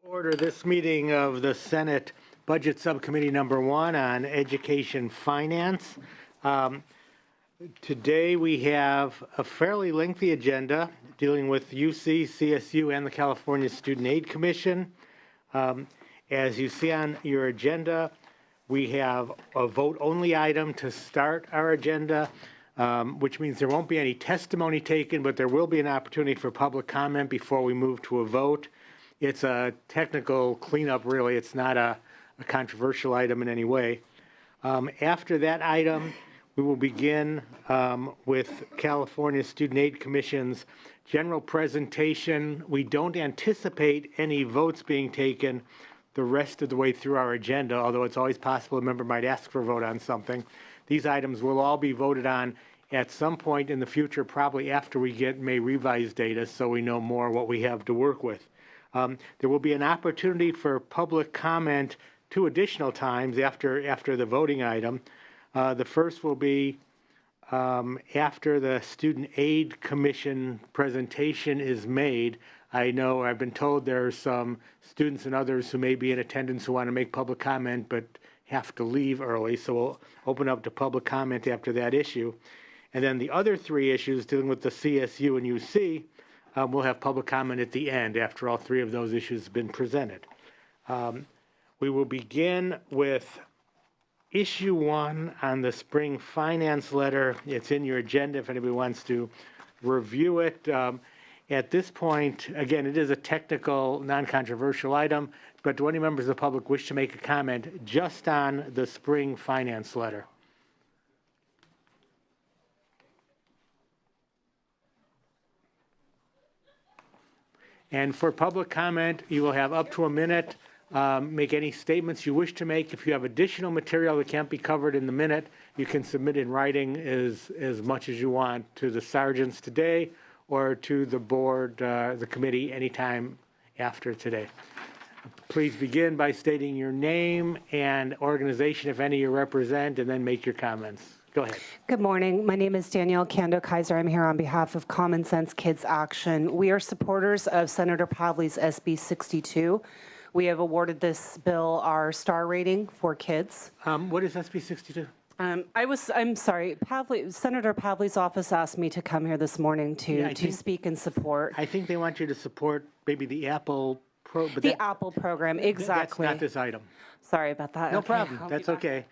Order this meeting of the Senate Budget Subcommittee number 1 on Education Finance. Today we have a fairly lengthy agenda dealing with UC, CSU, and the California Student Aid Commission. As you see on your agenda, we have a vote-only item to start our agenda, which means there won't be any testimony taken, but there will be an opportunity for public comment before we move to a vote. It's a technical cleanup, really. It's not a controversial item in any way. After that item, we will begin with California Student Aid Commission's general presentation. We don't anticipate any votes being taken the rest of the way through our agenda, although it's always possible a member might ask for a vote on something. These items will all be voted on at some point in the future, probably after we get May revised data, so we know more what we have to work with. There will be an opportunity for public comment 2 additional times after the voting item. The first will be after the Student Aid Commission presentation is made. I know I've been told there are some students and others who may be in attendance who want to make public comment but have to leave early, so we'll open up to public comment after that issue. And then the other 3 issues dealing with the CSU and UC, we'll have public comment at the end after all 3 of those issues have been presented. We will begin with issue 1 on the spring finance letter. It's in your agenda if anybody wants to review it. At this point, again, it is a technical, non-controversial item, but do any members of the public wish to make a comment just on the spring finance letter? And for public comment, you will have up to a minute. Make any statements you wish to make. If you have additional material that can't be covered in the minute, you can submit in writing as much as you want to the sergeants today or to the board, the committee, anytime after today. Please begin by stating your name and organization, if any you represent, and then make your comments. Go ahead. Good morning. My name is Danielle Kando-Kaiser. I'm here on behalf of Common Sense Kids Action. We are supporters of Senator Pavley's SB 62. We have awarded this bill our star rating for kids. What is SB 62? I'm sorry, Senator Pavley's office asked me to come here this morning to speak in support. I think they want you to support maybe the Apple Apple program, exactly. That's not this item. Sorry about that. No problem. That's okay.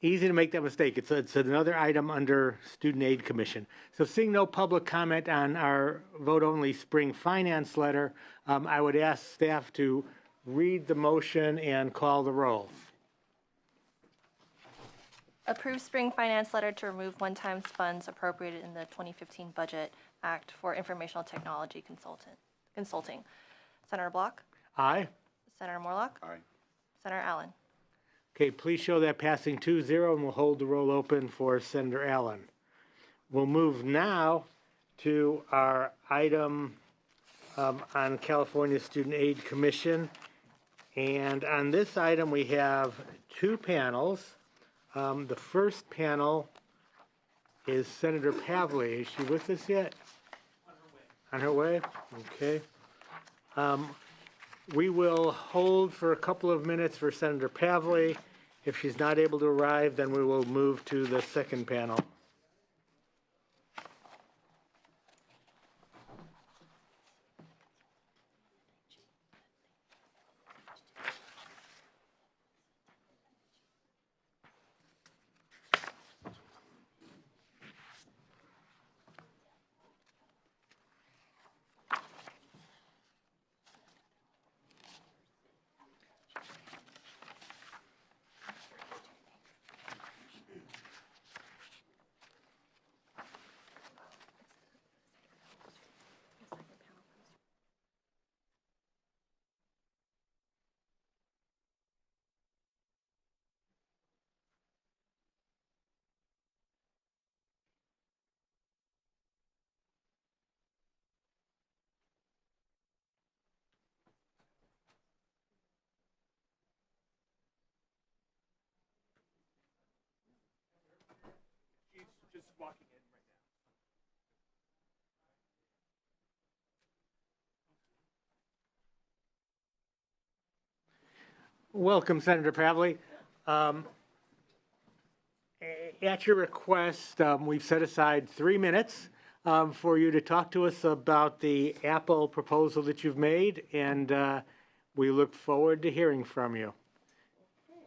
Easy to make that mistake. It's another item under Student Aid Commission. So seeing no public comment on our vote-only spring finance letter, I would ask staff to read the motion and call the roll. Approve spring finance letter to remove one-time funds appropriated in the 2015 Budget Act for Informational Technology Consulting. Senator Block? Aye. Senator Morlock? Aye. Senator Allen? Okay, please show that passing 2-0, and we'll hold the roll open for Senator Allen. We'll move now to our item on California Student Aid Commission. And on this item, we have 2 panels. The first panel is Senator Pavley. Is she with us yet? On her way. On her way? Okay. We will hold for a couple of minutes for Senator Pavley. If she's not able to arrive, then we will move to the second panel. Just walking in. Welcome, Senator Pavley. At your request, we've set aside 3 minutes for you to talk to us about the Apple proposal that you've made, and we look forward to hearing from you. Okay,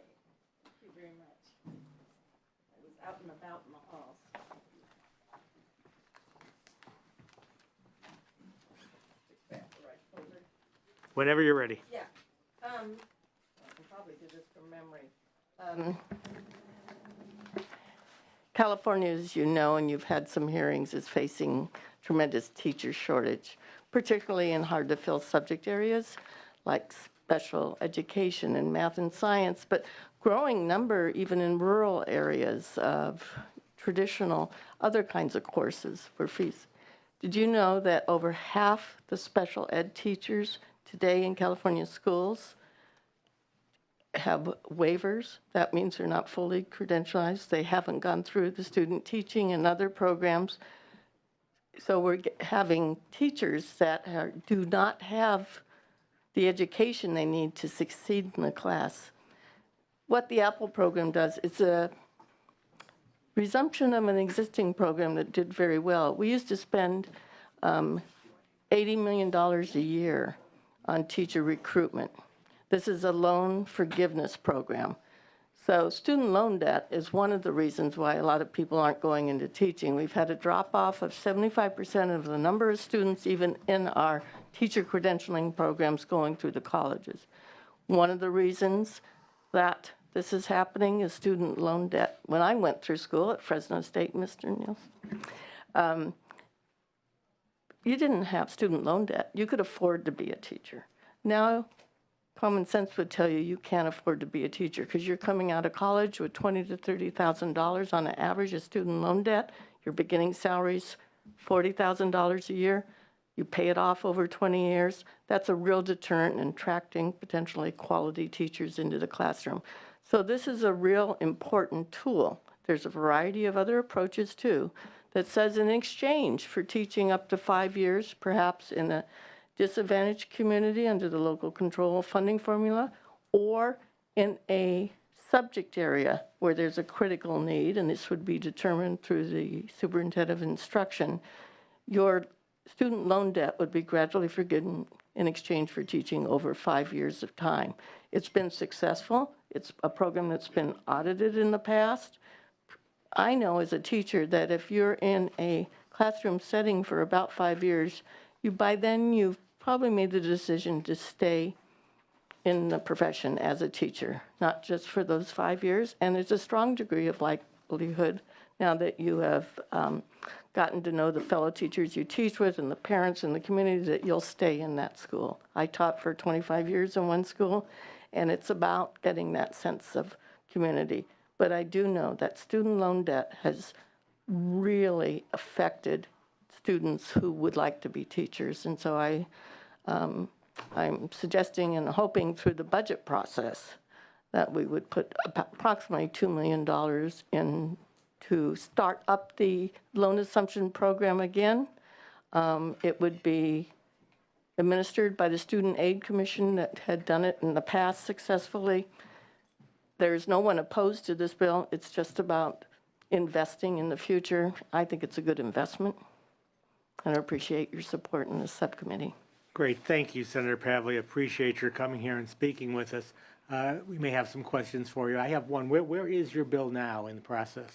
thank you very much. I was out and about in the halls. Pick back the right folder. Whenever you're ready. Yeah, I can probably do this from memory. California, as you know, and you've had some hearings, is facing tremendous teacher shortage, particularly in hard-to-fill subject areas like special education and math and science, but growing number even in rural areas of traditional other kinds of courses for fees. Did you know that over half the special ed teachers today in California schools have waivers? That means they're not fully credentialized. They haven't gone through the student teaching and other programs. So we're having teachers that do not have the education they need to succeed in the class. What the Apple program does, it's a resumption of an existing program that did very well. We used to spend $80 million a year on teacher recruitment. This is a loan forgiveness program. So student loan debt is one of the reasons why a lot of people aren't going into teaching. We've had a drop-off of 75% of the number of students even in our teacher credentialing programs going through the colleges. One of the reasons that this is happening is student loan debt. When I went through school at Fresno State, Mr. Niels, you didn't have student loan debt. You could afford to be a teacher. Now, common sense would tell you you can't afford to be a teacher because you're coming out of college with $20,000 to $30,000 on an average of student loan debt. Your beginning salary's $40,000 a year. You pay it off over 20 years. That's a real deterrent in attracting potentially quality teachers into the classroom. So this is a real important tool. There's a variety of other approaches too that says in exchange for teaching up to 5 years, perhaps in a disadvantaged community under the local control funding formula, or in a subject area where there's a critical need, and this would be determined through the superintendent of instruction, your student loan debt would be gradually forgiven in exchange for teaching over 5 years of time. It's been successful. It's a program that's been audited in the past. I know as a teacher that if you're in a classroom setting for about 5 years, by then you've probably made the decision to stay in the profession as a teacher, not just for those 5 years. And there's a strong degree of likelihood now that you have gotten to know the fellow teachers you teach with and the parents and the community that you'll stay in that school. I taught for 25 years in one school, and it's about getting that sense of community. But I do know that student loan debt has really affected students who would like to be teachers. And so I'm suggesting and hoping through the budget process that we would put approximately $2 million in to start up the loan assumption program again. It would be administered by the Student Aid Commission that had done it in the past successfully. There's no one opposed to this bill. It's just about investing in the future. I think it's a good investment. And I appreciate your support in this subcommittee. Great. Thank you, Senator Pavley. Appreciate your coming here and speaking with us. We may have some questions for you. I have one. Where is your bill now in the process?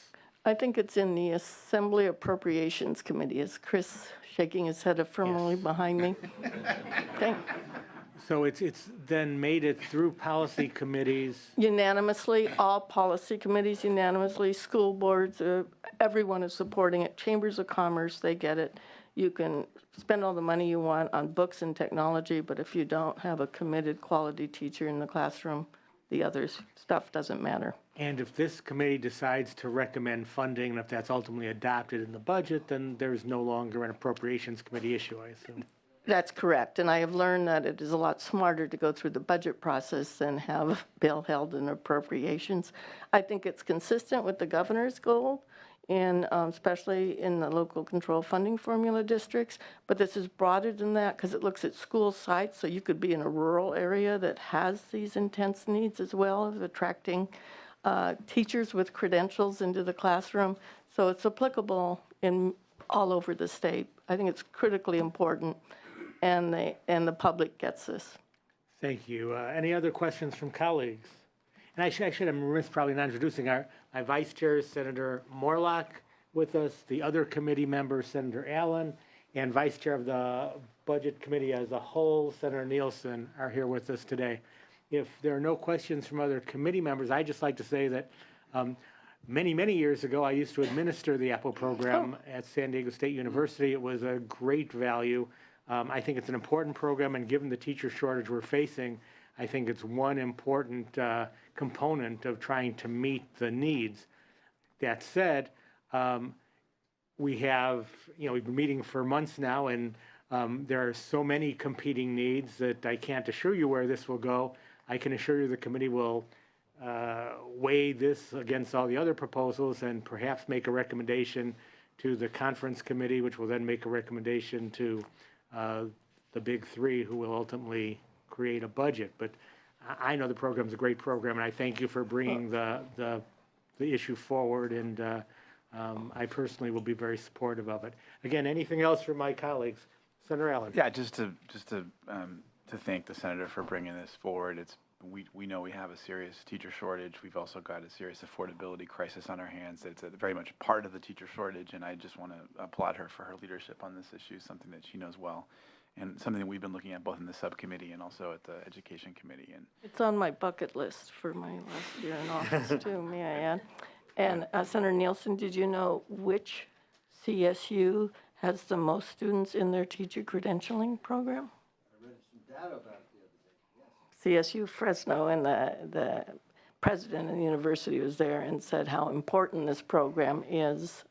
I think it's in the Assembly Appropriations Committee. Is Chris shaking his head affirmatively behind me? Okay. So it's then made it through policy committees. Unanimously, all policy committees unanimously, school boards, everyone is supporting it. Chambers of Commerce, they get it. You can spend all the money you want on books and technology, but if you don't have a committed quality teacher in the classroom, the other stuff doesn't matter. And if this committee decides to recommend funding, and if that's ultimately adopted in the budget, then there's no longer an appropriations committee issue, I assume. That's correct, and I have learned that it is a lot smarter to go through the budget process than have a bill held in appropriations. I think it's consistent with the governor's goal especially in the local control funding formula districts. But this is broader than that because it looks at school sites, so you could be in a rural area that has these intense needs as well of attracting teachers with credentials into the classroom. So it's applicable in all over the state. I think it's critically important, and the public gets this. Thank you. Any other questions from colleagues? And I should, I'm remiss probably not introducing my vice chair, Senator Morlock, with us, the other committee members, Senator Allen, and vice chair of the Budget Committee as a whole, Senator Nielsen, are here with us today. If there are no questions from other committee members, I'd just like to say that many, many years ago, I used to administer the Apple program at San Diego State University. It was a great value. I think it's an important program, and given the teacher shortage we're facing, I think it's one important component of trying to meet the needs. That said, we've been meeting for months now, and there are so many competing needs that I can't assure you where this will go. I can assure you the committee will weigh this against all the other proposals and perhaps make a recommendation to the conference committee, which will then make a recommendation to the big three, who will ultimately create a budget. But I know the program's a great program, and I thank you for bringing the issue forward, and I personally will be very supportive of it. Again, anything else from my colleagues? Senator Allen. Yeah, just to thank the senator for bringing this forward. We know we have a serious teacher shortage. We've also got a serious affordability crisis on our hands. It's very much a part of the teacher shortage, and I just want to applaud her for her leadership on this issue, something that she knows well, and something that we've been looking at both in the subcommittee and also at the education committee. And It's on my bucket list for my last year in office, too, may I add. And Senator Nielsen, did you know which CSU has the most students in their teacher credentialing program? I read some data about it the other day, yes. CSU Fresno, and the president of the university was there and said how important this program is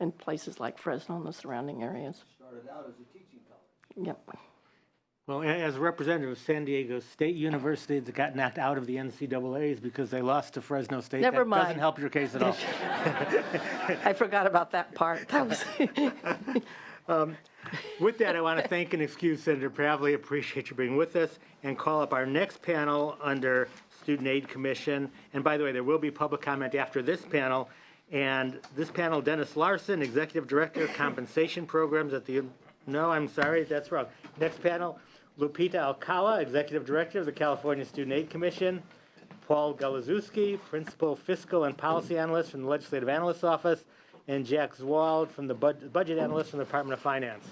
in places like Fresno and the surrounding areas. Started out as a teaching college. Yep. Well, as a representative of San Diego State University that got knocked out of the NCAAs because they lost to Fresno State, Never that mind. doesn't help your case at all. I forgot about that part. That was With that, I want to thank and excuse Senator Pavley. Appreciate you being with us, and call up our next panel under Student Aid Commission. And by the way, there will be public comment after this panel. And this panel, Dennis Larson, Executive Director of Compensation Programs at the, no, I'm sorry, that's wrong. Next panel, Lupita Alcala, Executive Director of the California Student Aid Commission. Paul Galazewski, Principal Fiscal and Policy Analyst from the Legislative Analyst's Office, and Jack Zwald from the Budget Analyst from the Department of Finance.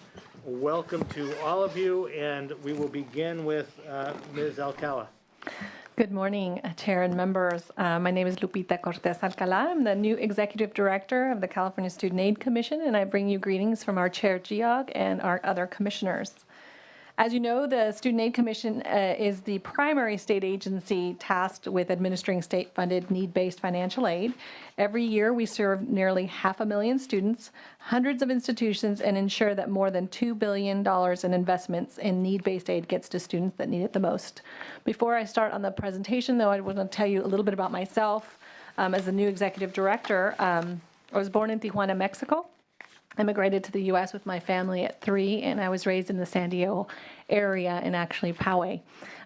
Welcome to all of you, and we will begin with Ms. Alcala. Good morning, Chair and members. My name is Lupita Cortez Alcala. I'm the new Executive Director of the California Student Aid Commission, and I bring you greetings from our Chair, Geog, and our other commissioners. As you know, the Student Aid Commission is the primary state agency tasked with administering state-funded need-based financial aid. Every year, we serve nearly 500,000 students, hundreds of institutions, and ensure that more than $2 billion in investments in need-based aid gets to students that need it the most. Before I start on the presentation, though, I want to tell you a little bit about myself. As the new Executive Director, I was born in Tijuana, Mexico. Immigrated to the U.S. with my family at 3, and I was raised in the San Diego area, and actually Poway.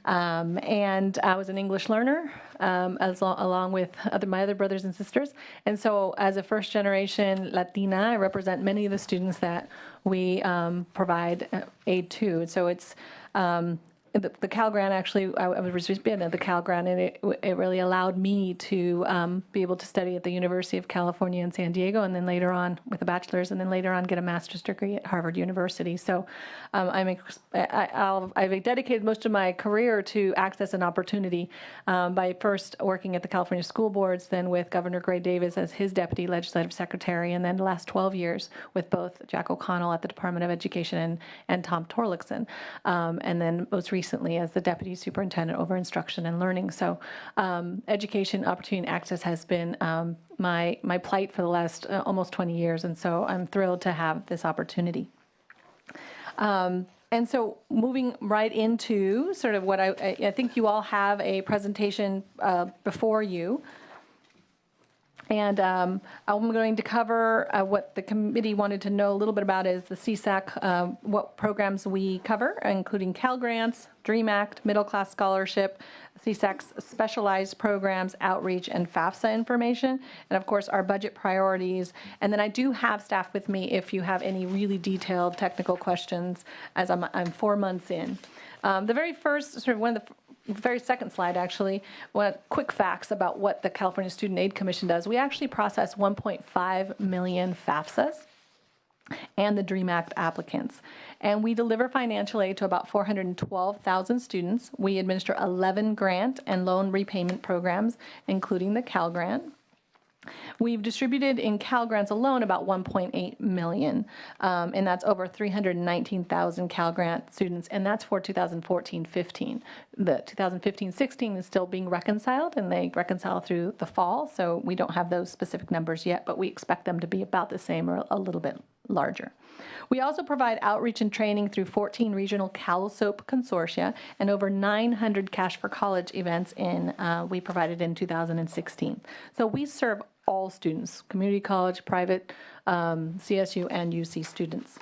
And I was an English learner, along with my other brothers and sisters. And so as a first-generation Latina, I represent many of the students that we provide aid to. So it's the Cal Grant, actually, I was recipient of the Cal Grant, and it really allowed me to be able to study at the University of California in San Diego, and then later on with a bachelor's, and then later on get a master's degree at Harvard University. So I've dedicated most of my career to access and opportunity by first working at the California School Boards, then with Governor Gray Davis as his deputy legislative secretary, and then the last 12 years with both Jack O'Connell at the Department of Education and Tom Torlakson, and then most recently as the Deputy Superintendent over Instruction and Learning. So education, opportunity, and access has been my plight for the last almost 20 years, and so I'm thrilled to have this opportunity. And so moving right into sort of what I think you all have a presentation before you. And I'm going to cover what the committee wanted to know a little bit about is the CSAC, what programs we cover, including Cal Grants, DREAM Act, Middle Class Scholarship, CSAC's specialized programs, outreach, and FAFSA information, and of course our budget priorities. And then I do have staff with me if you have any really detailed technical questions, as I'm 4 months in. The very first, sort of one of the very second slide, actually, quick facts about what the California Student Aid Commission does. We actually process 1.5 million FAFSAs and the DREAM Act applicants. And we deliver financial aid to about 412,000 students. We administer 11 grant and loan repayment programs, including the Cal Grant. We've distributed in Cal Grants alone about 1.8 million, and that's over 319,000 Cal Grant students, and that's for 2014-15. The 2015-16 is still being reconciled, and they reconcile through the fall, so we don't have those specific numbers yet, but we expect them to be about the same or a little bit larger. We also provide outreach and training through 14 regional CalSOAP consortia and over 900 Cash for College events we provided in 2016. So we serve all students, community college, private, CSU, and UC students.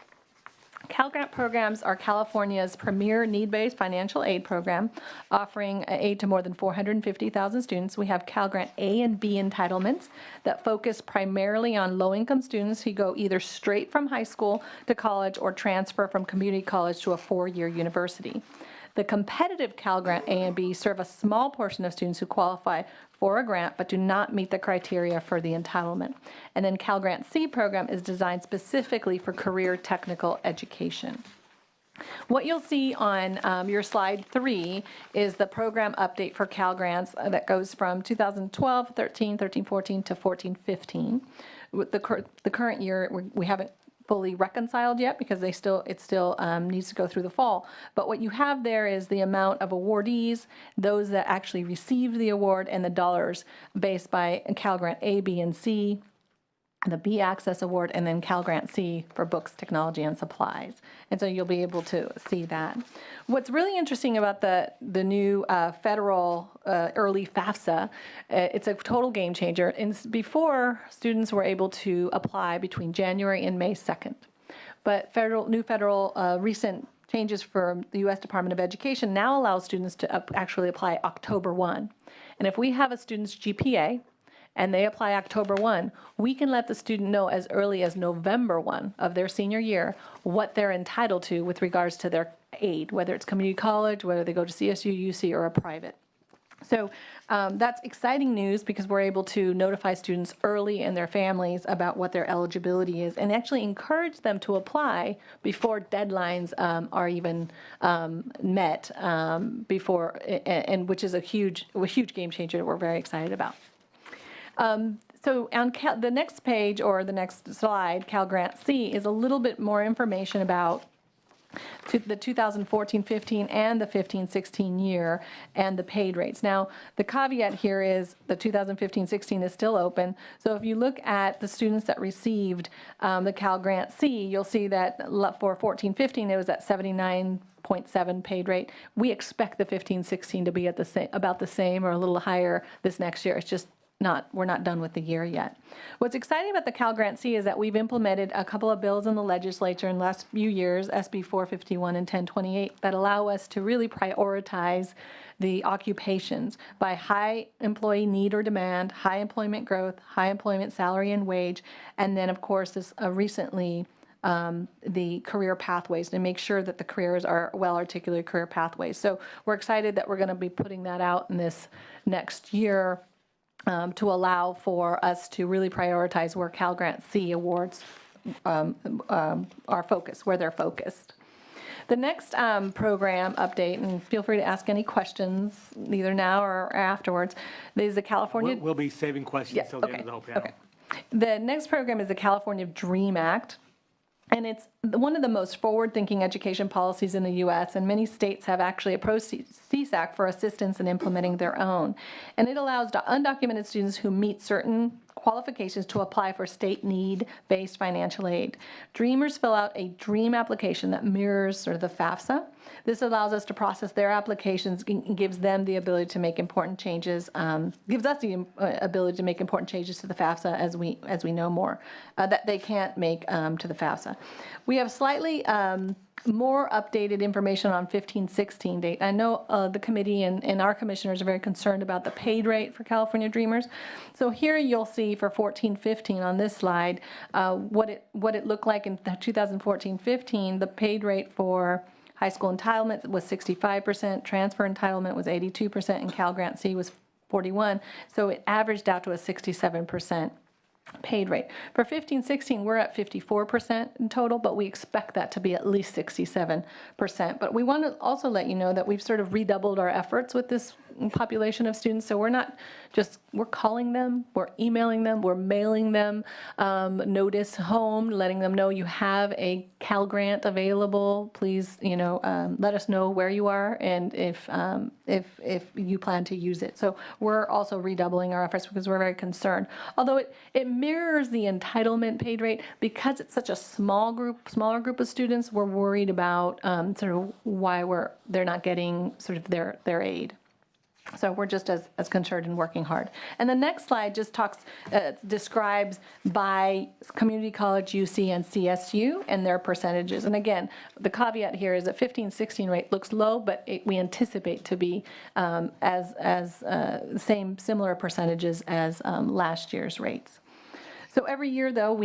Cal Grant programs are California's premier need-based financial aid program, offering aid to more than 450,000 students. We have Cal Grant A and B entitlements that focus primarily on low-income students who go either straight from high school to college or transfer from community college to a 4-year university. The competitive Cal Grant A and B serve a small portion of students who qualify for a grant but do not meet the criteria for the entitlement. And then Cal Grant C program is designed specifically for career technical education. What you'll see on your slide 3 is the program update for Cal Grants that goes from 2012, 13, 13, 14 to 14, 15. With the current year, we haven't fully reconciled yet because it still needs to go through the fall. But what you have there is the amount of awardees, those that actually received the award, and the dollars based by Cal Grant A, B, and C, the B Access Award, and then Cal Grant C for books, technology, and supplies. And so you'll be able to see that. What's really interesting about the new federal early FAFSA, it's a total game changer. And before, students were able to apply between January and May 2nd. But new federal recent changes for the U.S. Department of Education now allow students to actually apply October 1. And if we have a student's GPA, and they apply October 1, we can let the student know as early as November 1 of their senior year what they're entitled to with regards to their aid, whether it's community college, whether they go to CSU, UC, or a private. So that's exciting news because we're able to notify students early and their families about what their eligibility is and actually encourage them to apply before deadlines are even met, and which is a huge game changer that we're very excited about. So on the next page or the next slide, Cal Grant C, is a little bit more information about the 2014-15 and the 15-16 year and the paid rates. Now, the caveat here is the 2015-16 is still open. So if you look at the students that received the Cal Grant C, you'll see that for 14-15 it was at 79.7 paid rate. We expect the 15-16 to be at about the same or a little higher this next year. It's just we're not done with the year yet. What's exciting about the Cal Grant C is that we've implemented a couple of bills in the legislature in the last few years, SB 451 and 1028, that allow us to really prioritize the occupations by high employee need or demand, high employment growth, high employment salary and wage, and then of course this recently the career pathways, to make sure that the careers are well-articulated career pathways. So we're excited that we're going to be putting that out in this next year to allow for us to really prioritize where Cal Grant C awards are focused, where they're focused. The next program update, and feel free to ask any questions either now or afterwards, is the California... We'll be saving questions till the end of the whole panel. Okay. The next program is the California DREAM Act. And it's one of the most forward-thinking education policies in the U.S., and many states have actually approached CSAC for assistance in implementing their own. And it allows undocumented students who meet certain qualifications to apply for state need-based financial aid. Dreamers fill out a DREAM application that mirrors sort of the FAFSA. This allows us to process their applications and gives them the ability to make important changes, gives us the ability to make important changes to the FAFSA as we know more, that they can't make to the FAFSA. We have slightly more updated information on 15-16 date. I know the committee and our commissioners are very concerned about the paid rate for California Dreamers. So here you'll see for 14-15 on this slide what it looked like in 2014-15. The paid rate for high school entitlement was 65%, transfer entitlement was 82%, and Cal Grant C was 41%. So it averaged out to a 67% paid rate. For 15-16, we're at 54% in total, but we expect that to be at least 67%. But we want to also let you know that we've sort of redoubled our efforts with this population of students. So we're not just, we're calling them, we're emailing them, we're mailing them notice home, letting them know you have a Cal Grant available. Please, let us know where you are and if you plan to use it. So we're also redoubling our efforts because we're very concerned. Although it mirrors the entitlement paid rate, because it's such a smaller group of students, we're worried about sort of why they're not getting sort of their aid. So we're just as concerned and working hard. And the next slide just describes by community college, UC, and CSU and their percentages. And again, the caveat here is that 15-16 rate looks low, but we anticipate to be similar percentages as last year's rates. So every year, though,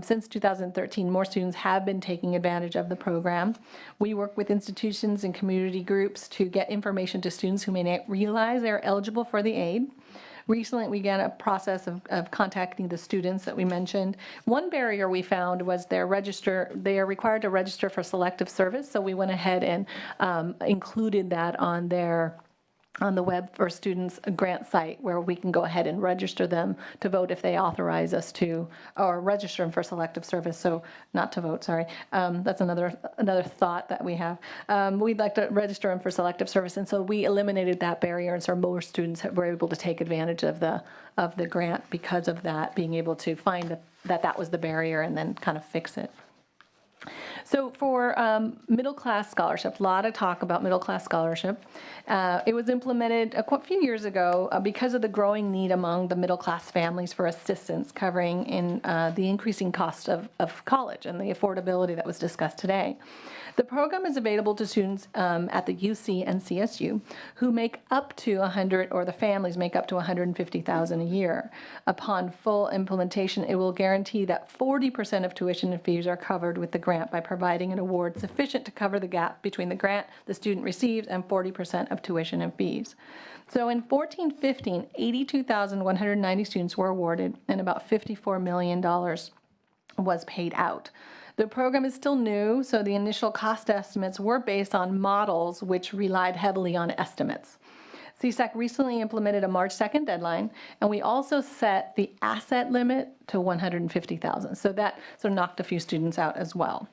since 2013, more students have been taking advantage of the program. We work with institutions and community groups to get information to students who may not realize they're eligible for the aid. Recently, we began a process of contacting the students that we mentioned. One barrier we found was they are required to register for selective service, so we went ahead and included that on the Web for Students grant site, where we can go ahead and register them to vote if they authorize us to, or register them for selective service. So not to vote, sorry. That's another thought that we have. We'd like to register them for selective service, and so we eliminated that barrier, and so more students were able to take advantage of the grant because of that, being able to find that was the barrier and then kind of fix it. So for middle class scholarship, a lot of talk about middle class scholarship. It was implemented a few years ago because of the growing need among the middle class families for assistance covering in the increasing cost of college and the affordability that was discussed today. The program is available to students at the UC and CSU who make up to 100, or the families make up to $150,000 a year. Upon full implementation, it will guarantee that 40% of tuition and fees are covered with the grant by providing an award sufficient to cover the gap between the grant the student receives and 40% of tuition and fees. So in 14-15, 82,190 students were awarded, and about $54 million was paid out. The program is still new, so the initial cost estimates were based on models which relied heavily on estimates. CSAC recently implemented a March 2nd deadline, and we also set the asset limit to $150,000. So that knocked a few students out as well.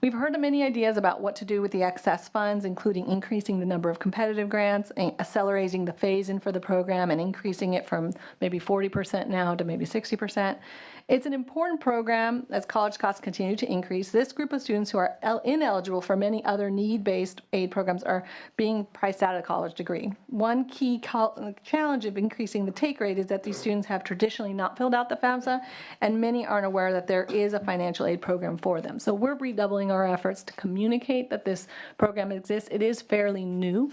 We've heard many ideas about what to do with the excess funds, including increasing the number of competitive grants, accelerating the phase-in for the program, and increasing it from maybe 40% now to maybe 60%. It's an important program as college costs continue to increase. This group of students who are ineligible for many other need-based aid programs are being priced out of a college degree. One key challenge of increasing the take rate is that these students have traditionally not filled out the FAFSA, and many aren't aware that there is a financial aid program for them. So we're redoubling our efforts to communicate that this program exists. It is fairly new.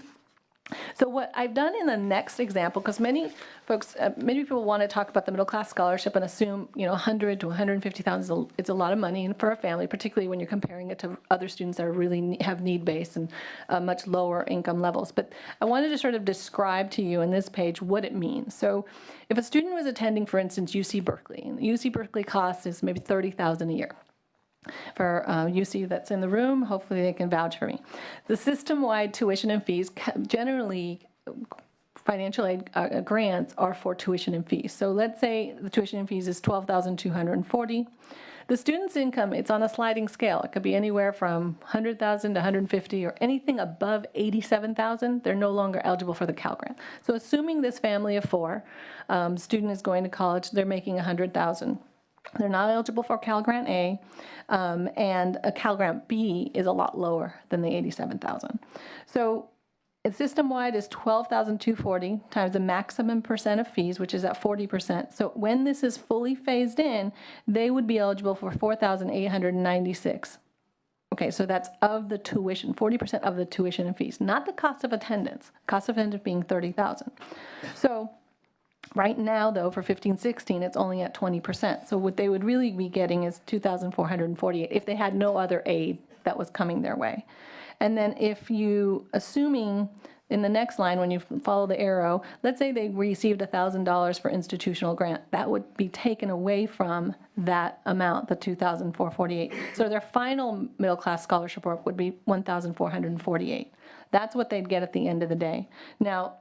So what I've done in the next example, because many people want to talk about the middle class scholarship and assume, $100,000 to $150,000 is a lot of money for a family, particularly when you're comparing it to other students that really have need-based and much lower income levels. But I wanted to sort of describe to you in this page what it means. So if a student was attending, for instance, UC Berkeley, and the UC Berkeley cost is maybe $30,000 a year. For UC that's in the room, hopefully they can vouch for me. The system-wide tuition and fees, generally financial aid grants are for tuition and fees. So let's say the tuition and fees is $12,240. The student's income, it's on a sliding scale. It could be anywhere from 100,000 to 150, or anything above 87,000, they're no longer eligible for the Cal Grant. So assuming this family of four, student is going to college, they're making 100,000. They're not eligible for Cal Grant A, and a Cal Grant B is a lot lower than the 87,000. So system-wide is 12,240 times the maximum percent of fees, which is at 40%. So when this is fully phased in, they would be eligible for 4,896. Okay, so that's of the tuition, 40% of the tuition and fees, not the cost of attendance. Cost of attendance being 30,000. So right now, though, for 15-16, it's only at 20%. So what they would really be getting is 2,448 if they had no other aid that was coming their way. And then if you, assuming in the next line, when you follow the arrow, let's say they received $1,000 for institutional grant, that would be taken away from that amount, the 2,448. So their final middle class scholarship work would be 1,448. That's what they'd get at the end of the day. Now,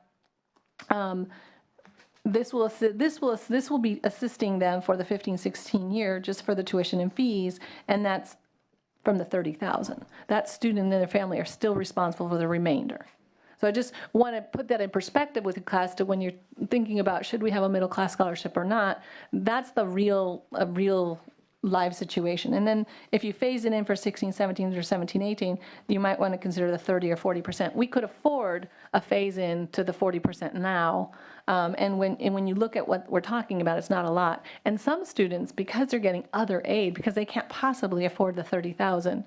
this will be assisting them for the 15-16 year, just for the tuition and fees, and that's from the 30,000. That student and their family are still responsible for the remainder. So I just want to put that in perspective with the class, to when you're thinking about should we have a middle class scholarship or not. That's the real live situation. And then if you phase it in for 16, 17, or 17, 18, you might want to consider the 30 or 40%. We could afford a phase in to the 40% now. And when you look at what we're talking about, it's not a lot. And some students, because they're getting other aid, because they can't possibly afford the 30,000,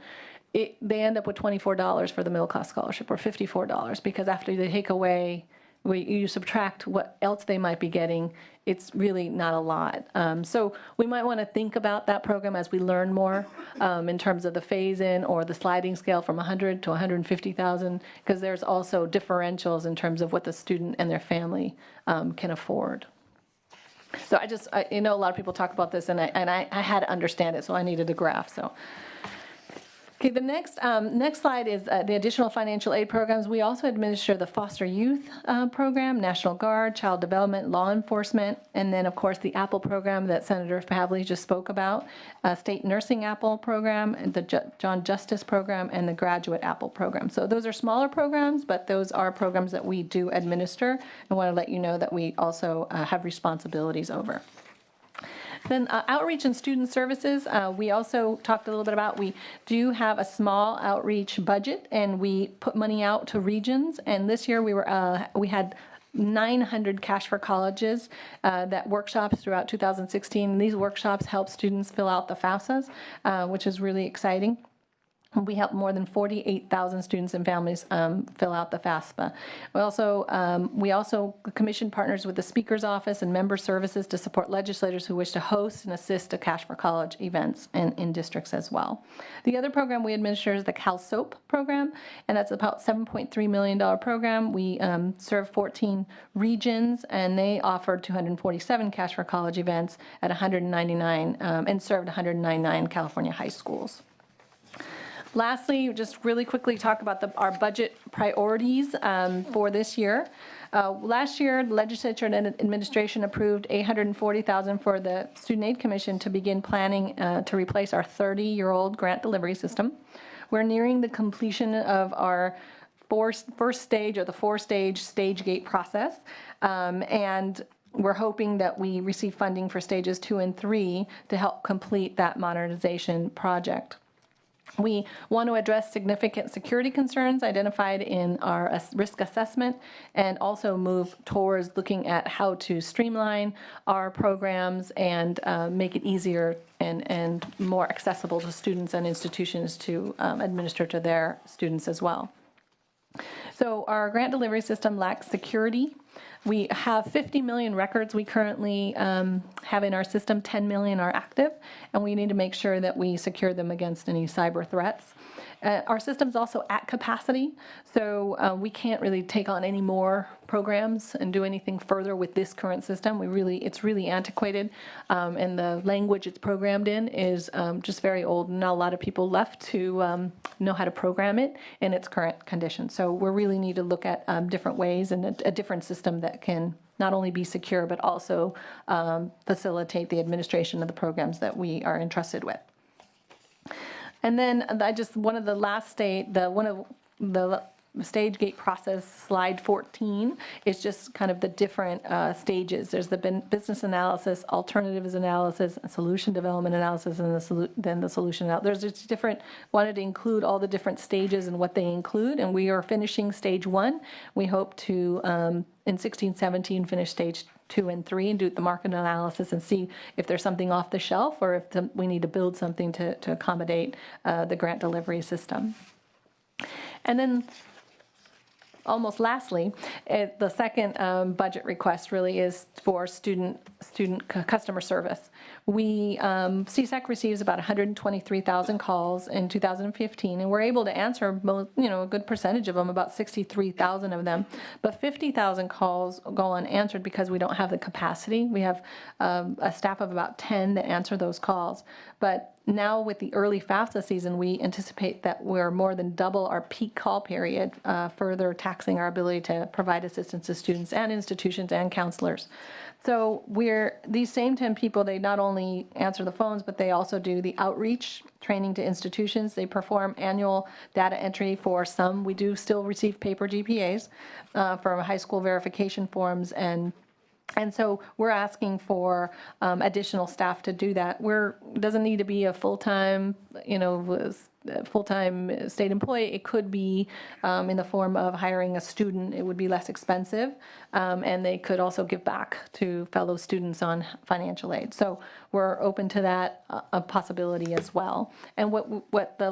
they end up with $24 for the middle class scholarship, or $54, because after they take away, you subtract what else they might be getting, it's really not a lot. So we might want to think about that program as we learn more in terms of the phase-in or the sliding scale from 100 to 150,000, because there's also differentials in terms of what the student and their family can afford. So I know a lot of people talk about this, and I had to understand it, so I needed a graph. So. Okay, the next slide is the additional financial aid programs. We also administer the foster youth program, National Guard, Child Development, Law Enforcement, and then, of course, the APPLE program that Senator Pavley just spoke about, State Nursing APPLE program, and the John Justice program, and the Graduate APPLE program. So those are smaller programs, but those are programs that we do administer, and want to let you know that we also have responsibilities over. Then outreach and student services, we also talked a little bit about, we do have a small outreach budget, and we put money out to regions. And this year we had 900 Cash for Colleges that workshops throughout 2016. These workshops help students fill out the FAFSAs, which is really exciting. We help more than 48,000 students and families fill out the FAFSA. We also commission partners with the Speaker's Office and member services to support legislators who wish to host and assist to Cash for College events in districts as well. The other program we administer is the Cal SOAP program, and that's about $7.3 million program. We serve 14 regions, and they offered 247 Cash for College events at 199 and served 199 California high schools. Lastly, just really quickly talk about our budget priorities for this year. Last year, the legislature and administration approved $840,000 for the Student Aid Commission to begin planning to replace our 30-year-old grant delivery system. We're nearing the completion of our first stage, or the four-stage stage gate process, and we're hoping that we receive funding for stages 2 and 3 to help complete that modernization project. We want to address significant security concerns identified in our risk assessment, and also move towards looking at how to streamline our programs and make it easier and more accessible to students and institutions to administer to their students as well. So our grant delivery system lacks security. We have 50 million records we currently have in our system, 10 million are active, and we need to make sure that we secure them against any cyber threats. Our system's also at capacity, so we can't really take on any more programs and do anything further with this current system. It's really antiquated, and the language it's programmed in is just very old, and not a lot of people left to know how to program it in its current condition. So we really need to look at different ways and a different system that can not only be secure, but also facilitate the administration of the programs that we are entrusted with. And then one of the last one of the stage gate process, slide 14, is just kind of the different stages. There's the business analysis, alternatives analysis, and solution development analysis, and then the solution out. There's just different, wanted to include all the different stages and what they include, and we are finishing stage 1. We hope to, in 16-17, finish stage 2 and 3 and do the market analysis and see if there's something off the shelf or if we need to build something to accommodate the grant delivery system. And then almost lastly, the second budget request really is for student customer service. CSAC receives about 123,000 calls in 2015, and we're able to answer a good percentage of them, about 63,000 of them. But 50,000 calls go unanswered because we don't have the capacity. We have a staff of about 10 that answer those calls. But now with the early FAFSA season, we anticipate that we're more than double our peak call period, further taxing our ability to provide assistance to students and institutions and counselors. So these same 10 people, they not only answer the phones, but they also do the outreach training to institutions. They perform annual data entry for some. We do still receive paper GPAs from high school verification forms, and so we're asking for additional staff to do that. It doesn't need to be a full-time state employee. It could be in the form of hiring a student. It would be less expensive, and they could also give back to fellow students on financial aid. So we're open to that a possibility as well. And what one of the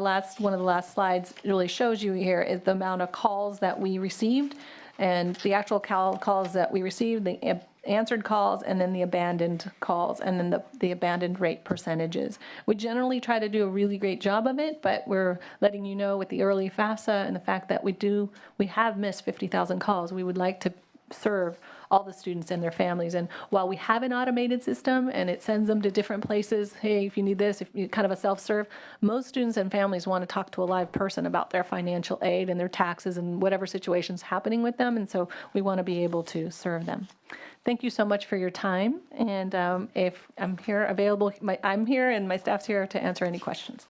last slides really shows you here is the amount of calls that we received, and the actual calls that we received, the answered calls, and then the abandoned calls, and then the abandoned rate percentages. We generally try to do a really great job of it, but we're letting you know with the early FAFSA and the fact that we have missed 50,000 calls. We would like to serve all the students and their families. And while we have an automated system and it sends them to different places, hey, if you need this, if you kind of a self-serve, most students and families want to talk to a live person about their financial aid and their taxes and whatever situation's happening with them. And so we want to be able to serve them. Thank you so much for your time. And if I'm here available, I'm here and my staff's here to answer any questions.